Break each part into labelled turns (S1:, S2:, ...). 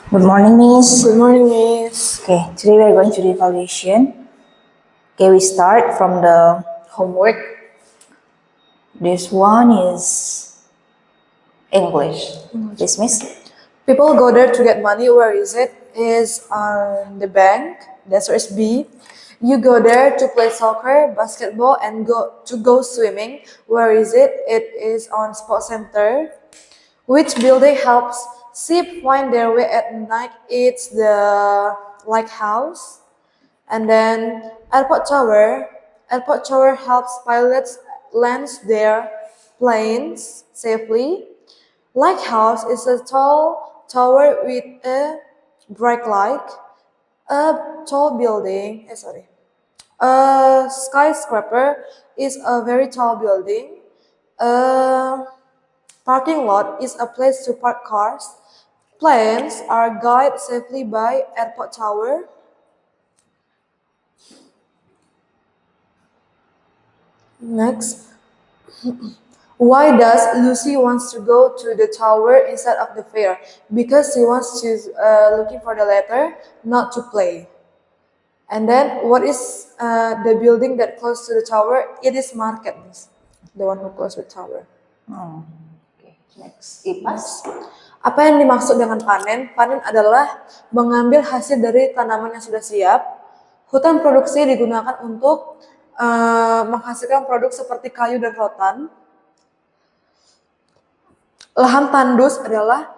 S1: Good morning, Miss.
S2: Good morning, Miss.
S1: Okay, today we are going to do evaluation. Okay, we start from the homework. This one is English. This, Miss.
S2: People go there to get money. Where is it? Is on the bank. The answer is B. You go there to play soccer, basketball, and go swimming. Where is it? It is on sports center. Which building helps sheep find their way at night? It's the lighthouse. And then airport tower. Airport tower helps pilots land their planes safely. Lighthouse is a tall tower with a bright light. A tall building, a skyscraper is a very tall building. A parking lot is a place to park cars. Planes are guided safely by airport tower. Next. Why does Lucy wants to go to the tower instead of the fair? Because she wants to looking for the letter, not to play. And then what is the building that close to the tower? It is market, the one who close with tower.
S1: Okay, next. Ipas.
S2: Apa yang dimaksud dengan panen? Panen adalah mengambil hasil dari tanaman yang sudah siap. Hutan produksi digunakan untuk menghasilkan produk seperti kayu dan rotan. Lahan tandus adalah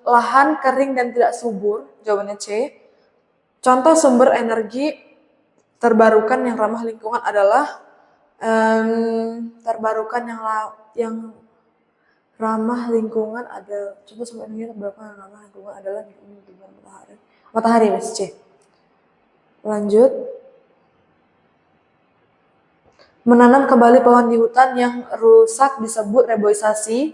S2: lahan kering dan tidak subur, jawabannya C. Contoh sumber energi terbarukan yang ramah lingkungan adalah yang ramah lingkungan ada. Contoh sumber energi terbarukan yang ramah lingkungan adalah matahari. Matahari, Mas C. Lanjut. Menanam kembali pohon di hutan yang rusak disebut reboisasi.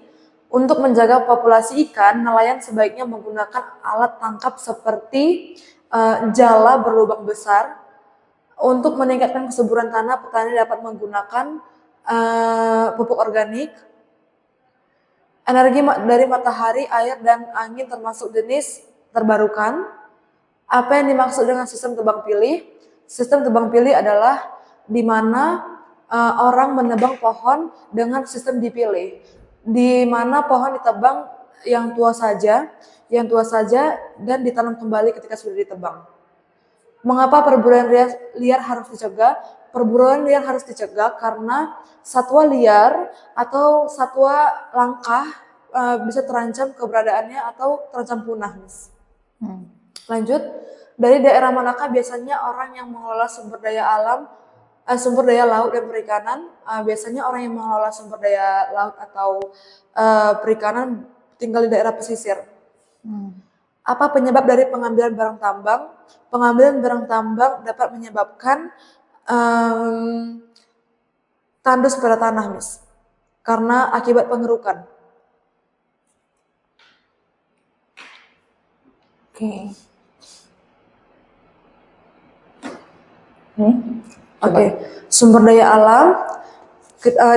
S2: Untuk menjaga populasi ikan, nelayan sebaiknya menggunakan alat tangkap seperti jala berlubang besar. Untuk meningkatkan kesuburan tanah, petani dapat menggunakan pupuk organik. Energi dari matahari, air, dan angin termasuk jenis terbarukan. Apa yang dimaksud dengan sistem tebang pilih? Sistem tebang pilih adalah di mana orang menebang pohon dengan sistem dipilih, di mana pohon ditebang yang tua saja dan ditanam kembali ketika sudah ditebang. Mengapa perburuan liar harus dicegah? Perburuan liar harus dicegah karena satwa liar atau satwa langka bisa terancam keberadaannya atau terancam punah, Miss. Lanjut, dari daerah manakah biasanya orang yang mengelola sumber daya laut dan perikanan? Biasanya orang yang mengelola sumber daya laut atau perikanan tinggal di daerah pesisir. Apa penyebab dari pengambilan barang tambang? Pengambilan barang tambang dapat menyebabkan tandus pada tanah, Miss, karena akibat pengerukan. Oke. Sumber daya alam.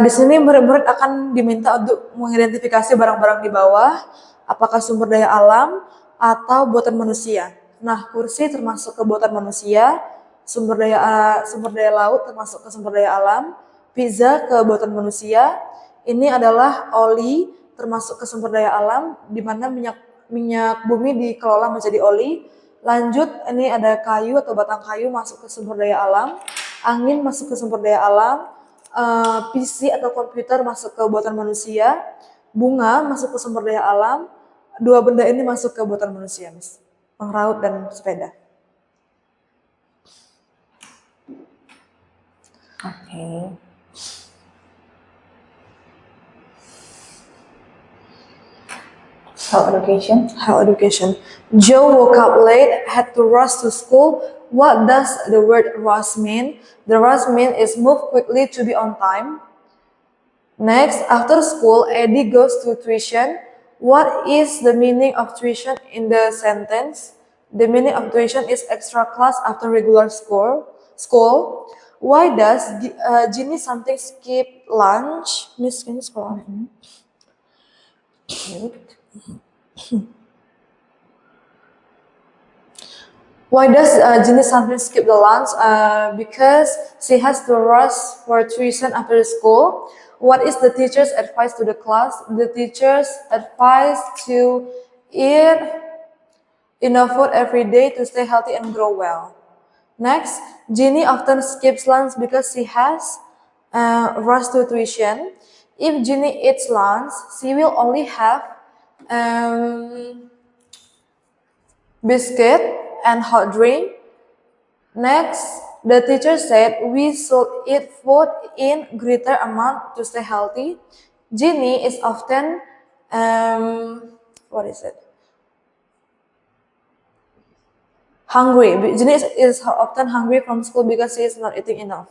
S2: Di sini murid-murid akan diminta untuk mengidentifikasi barang-barang di bawah, apakah sumber daya alam atau buatan manusia. Nah, kursi termasuk ke buatan manusia, sumber daya laut termasuk ke sumber daya alam, pizza ke buatan manusia. Ini adalah oli termasuk ke sumber daya alam, di mana minyak bumi dikelola menjadi oli. Lanjut, ini ada kayu atau batang kayu masuk ke sumber daya alam, angin masuk ke sumber daya alam, PC atau komputer masuk ke buatan manusia, bunga masuk ke sumber daya alam. Dua benda ini masuk ke buatan manusia, Miss. Pengraut dan sepeda.
S1: Okay.
S2: Health education. Joe woke up late, had to rush to school. What does the word rush mean? The rush mean is move quickly to be on time. Next, after school, Eddie goes to tuition. What is the meaning of tuition in the sentence? The meaning of tuition is extra class after regular school. Why does Ginny something skip lunch? Miss, can you scroll on? Why does Ginny sometimes skip the lunch? Because she has to rush for tuition after school. What is the teacher's advice to the class? The teacher's advice to eat enough food every day to stay healthy and grow well. Next, Ginny often skips lunch because she has rushed to tuition. If Ginny eats lunch, she will only have um, biscuit and hot drink. Next, the teacher said we should eat food in greater amount to stay healthy. Ginny is often, what is it? Hungry. Ginny is often hungry from school because she is not eating enough.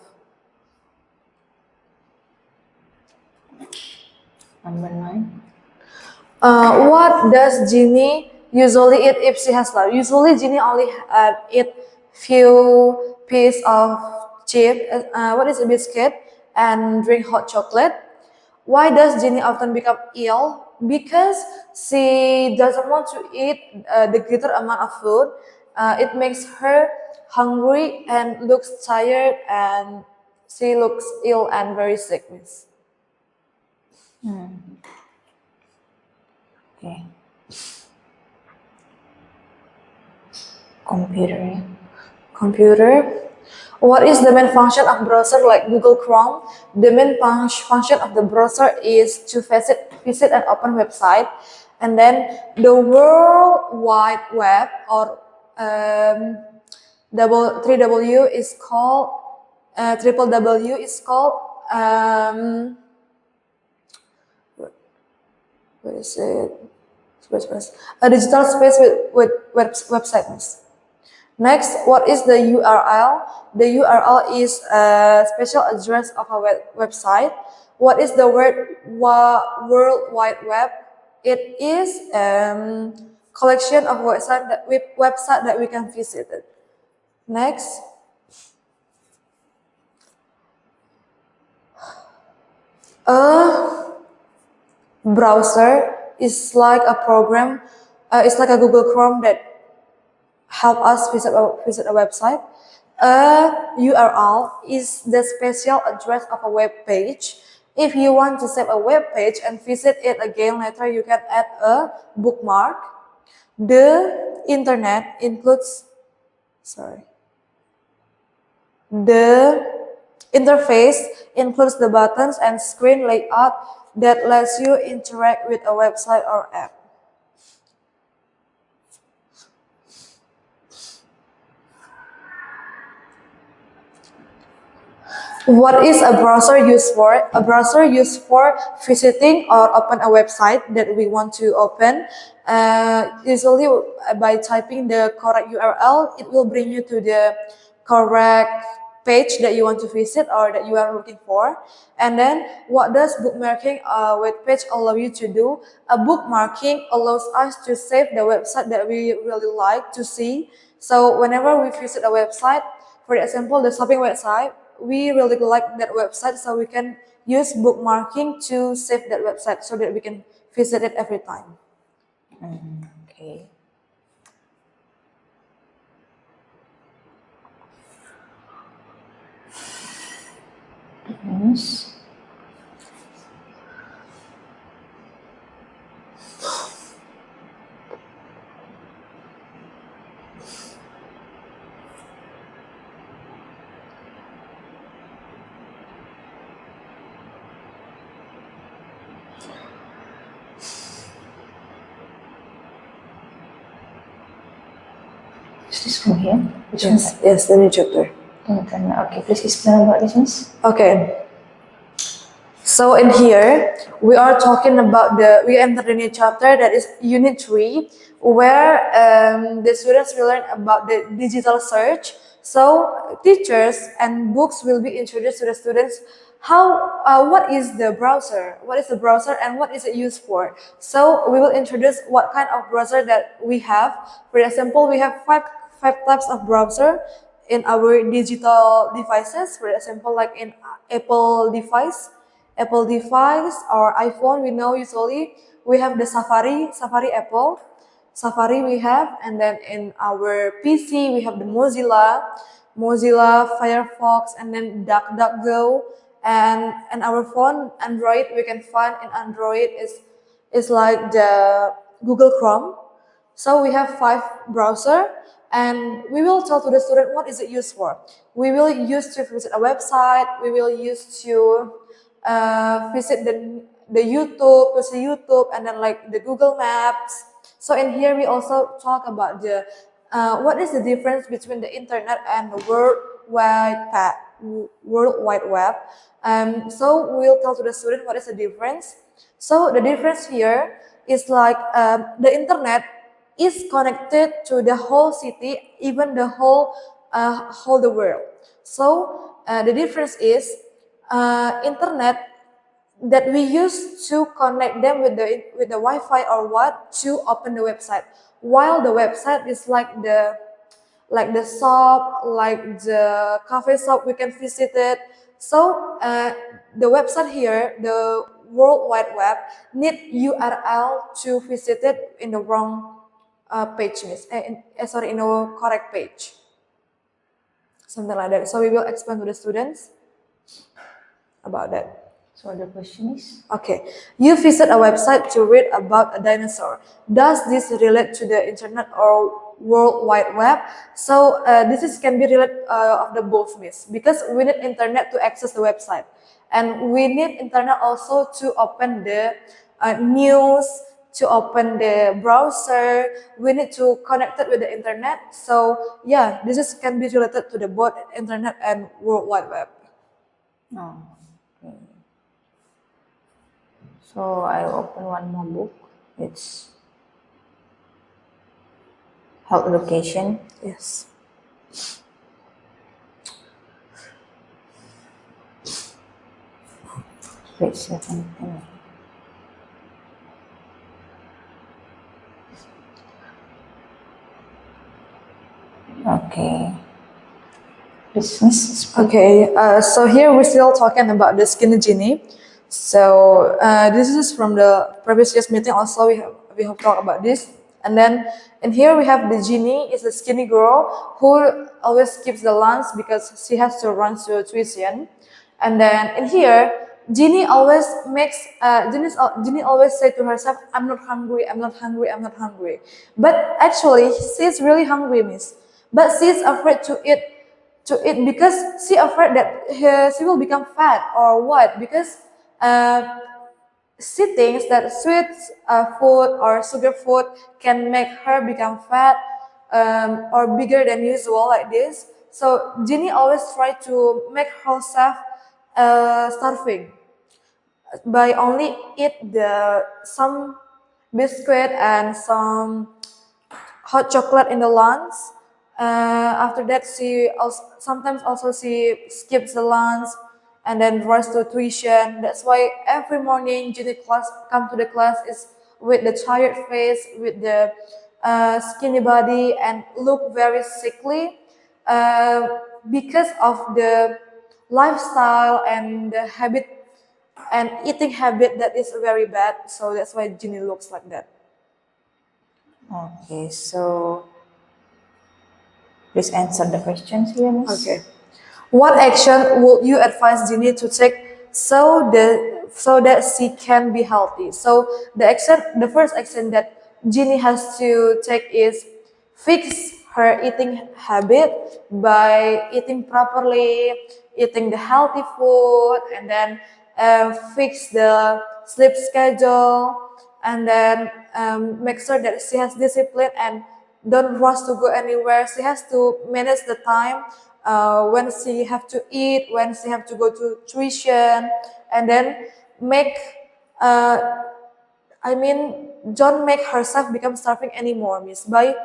S1: Number 9.
S2: What does Ginny usually eat if she has lunch? Usually, Ginny only eat few piece of chip. What is a biscuit and drink hot chocolate. Why does Ginny often become ill? Because she doesn't want to eat the greater amount of food. It makes her hungry and looks tired, and she looks ill and very sick. Miss.
S1: Okay. Computer.
S2: Computer. What is the main function of browser like Google Chrome? The main function of the browser is to visit an open website, and then the World Wide Web, or triple W is called what is it? A digital space with websites. Next, what is the URL? The URL is a special address of a website. What is the World Wide Web? It is a collection of website that we can visit. Next. A browser is like a program, it's like a Google Chrome that help us visit a website. A URL is the special address of a web page. If you want to save a web page and visit it again later, you can add a bookmark. The internet includes, the interface includes the buttons and screen layout that lets you interact with a website or app. What is a browser used for? A browser used for visiting or open a website that we want to open. Usually by typing the correct URL, it will bring you to the correct page that you want to visit or that you are looking for. And then what does bookmarking a web page allow you to do? A bookmarking allows us to save the website that we really like to see. So whenever we visit a website, for example, the shopping website, we really like that website, so we can use bookmarking to save that website so that we can visit it every time.
S1: Okay. Yes. Is this from here?
S2: Yes, the new chapter.
S1: Okay, please explain about this, miss.
S2: Okay. So in here, we are talking about we enter the new chapter, that is Unit 3, where the students will learn about the digital search. So teachers and books will be introduced to the students. What is the browser? What is the browser and what is it used for? So we will introduce what kind of browser that we have. For example, we have five types of browser in our digital devices. For example, like in Apple device or iPhone, we know usually we have the Safari Apple. Safari we have, and then in our PC we have the Mozilla, Firefox, and then DuckDuckGo, and our phone Android we can find in Android is like the Google Chrome. So we have 5 browser, and we will tell to the student what is it used for. We will use to visit a website. We will use to visit the YouTube, to see YouTube, and then like the Google Maps. So in here we also talk about the what is the difference between the internet and the World Wide Web. So we will tell to the student what is the difference. So the difference here is like the internet is connected to the whole city, even the whole the world. So the difference is internet that we use to connect them with the Wi-Fi or what to open the website, while the website is like the shop, like the cafe shop we can visit it. So the website here, the World Wide Web, need URL to visit it in the wrong page, in the correct page, something like that. So we will explain to the students about that.
S1: So the question is?
S2: Okay, you visit a website to read about a dinosaur. Does this relate to the internet or World Wide Web? So this can be related of the both, miss, because we need internet to access the website, and we need internet also to open the news, to open the browser. We need to connect it with the internet. So yeah, can be related to the both internet and World Wide Web.
S1: Oh, okay. So I open one more book. It's Health Education.
S2: Yes.
S1: Page 17. Okay. Business.
S2: Okay, so here we're still talking about the skinny genie. So this is from the previous year's meeting. Also, we have talked about this. And then in here we have the genie is a skinny girl who always skips the lunch because she has to run to tuition. And then in here, Genie always Genie always say to herself, "I'm not hungry. I'm not hungry. I'm not hungry." But actually, she's really hungry, miss. But she's afraid to eat because she afraid that she will become fat or what? Because she thinks that sweet food or sugar food can make her become fat or bigger than usual like this. So Ginny always try to make herself starving by only eat some biscuit and some hot chocolate in the lunch. After that, sometimes also she skips the lunch and then rush to tuition. That's why every morning Ginny come to the class is with the tired face, with the skinny body, and look very sickly because of the lifestyle and the habit and eating habit that is very bad. So that's why Ginny looks like that.
S1: Okay, so please answer the questions here, miss.
S2: Okay. What action would you advise Ginny to take so that she can be healthy? So the first action that Ginny has to take is fix her eating habit by eating properly, eating the healthy food, and then fix the sleep schedule, and then make sure that she has discipline and don't rush to go anywhere. She has to manage the time when she have to eat, when she have to go to tuition, and then make don't make herself become starving anymore, miss, by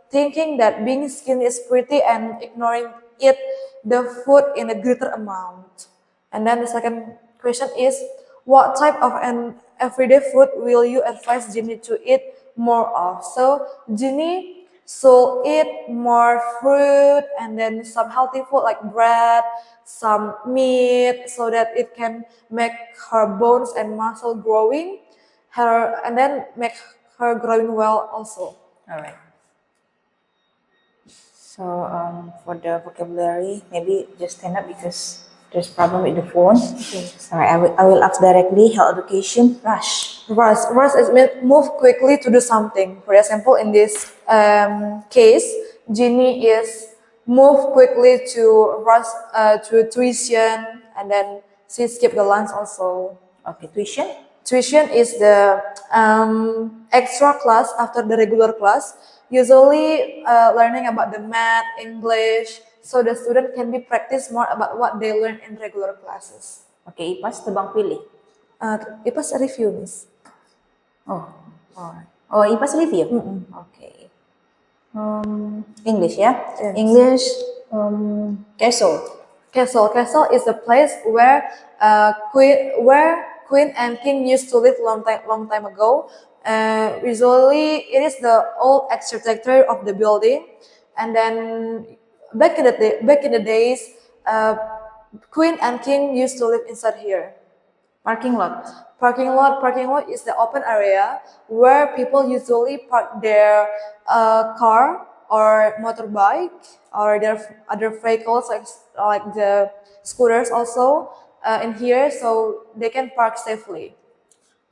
S2: thinking that being skinny is pretty and ignoring eat the food in a greater amount. And then the second question is, what type of an everyday food will you advise Ginny to eat more of? So Ginny should eat more fruit and then some healthy food like bread, some meat, so that it can make her bones and muscle growing, and then make her growing well also.
S1: All right. So for the vocabulary, maybe just stand up because there's problem with the phone. All right, I will ask directly. Health education, rush.
S2: Rush is move quickly to do something. For example, in this case, Ginny is move quickly to rush to tuition, and then she skip the lunch also.
S1: Okay, tuition.
S2: Tuition is the extra class after the regular class, usually learning about the math, English, so the student can be practice more about what they learn in regular classes.
S1: Okay, IPAS tebang pilih.
S2: IPAS review, Miss.
S1: Oh, alright. Oh, IPAS review. Okay. English ya.
S2: Yes.
S1: English. Castle.
S2: Castle is a place where queen and king used to live long time ago. Usually, it is the old architecture of the building, and then back in the days, queen and king used to live inside here.
S1: Parking lot.
S2: Parking lot is the open area where people usually park their car or motorbike or their other vehicles like the scooters also in here, so they can park safely.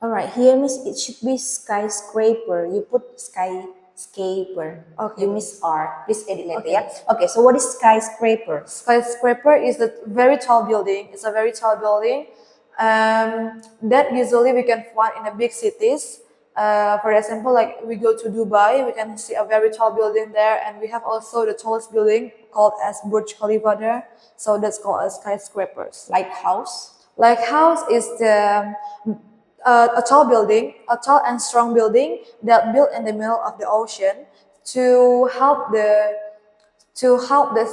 S1: Alright, here miss it should be skyscraper. You put skyscraper.
S2: Okay.
S1: You miss R. Please edit later
S2: Okay.
S1: ya. Okay, so what is skyscraper?
S2: Skyscraper is a very tall building. It's a very tall building that usually we can find in the big cities. For example, like we go to Dubai, we can see a very tall building there, and we have also the tallest building called as Burj Khalifa there. So that's called as skyscrapers.
S1: Lighthouse.
S2: Lighthouse is a tall building, a tall and strong building that built in the middle of the ocean to help the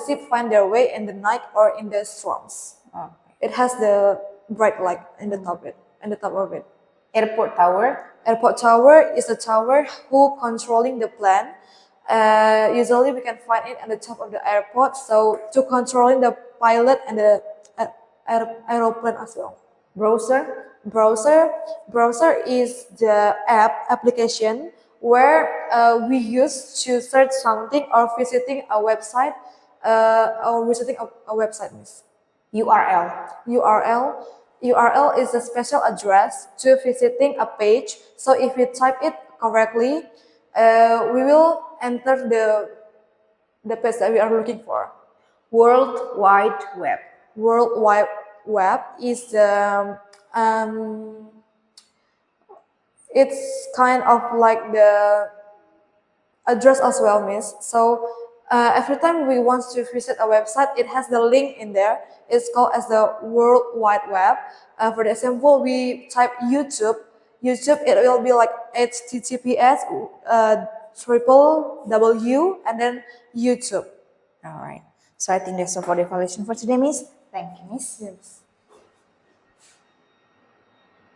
S2: ship find their way in the night or in the storms.
S1: Oh.
S2: It has the bright light in the top of it.
S1: Airport tower.
S2: Airport tower is a tower who controlling the plane. Usually we can find it at the top of the airport, so to controlling the pilot and the aeroplane as well.
S1: Browser.
S2: Browser is the application where we use to search something or visiting a website miss.
S1: URL.
S2: URL is a special address to visiting a page. So if we type it correctly, we will enter the page that we are looking for.
S1: World Wide Web.
S2: World Wide Web is the it's kind of like the address as well, miss. So every time we want to visit a website, it has the link in there. It's called as the World Wide Web. For example, we type YouTube, it will be like HTTPS www and then YouTube.
S1: All right. So I think that's all for the evaluation for today, Miss. Thank you, Miss.
S2: Yes.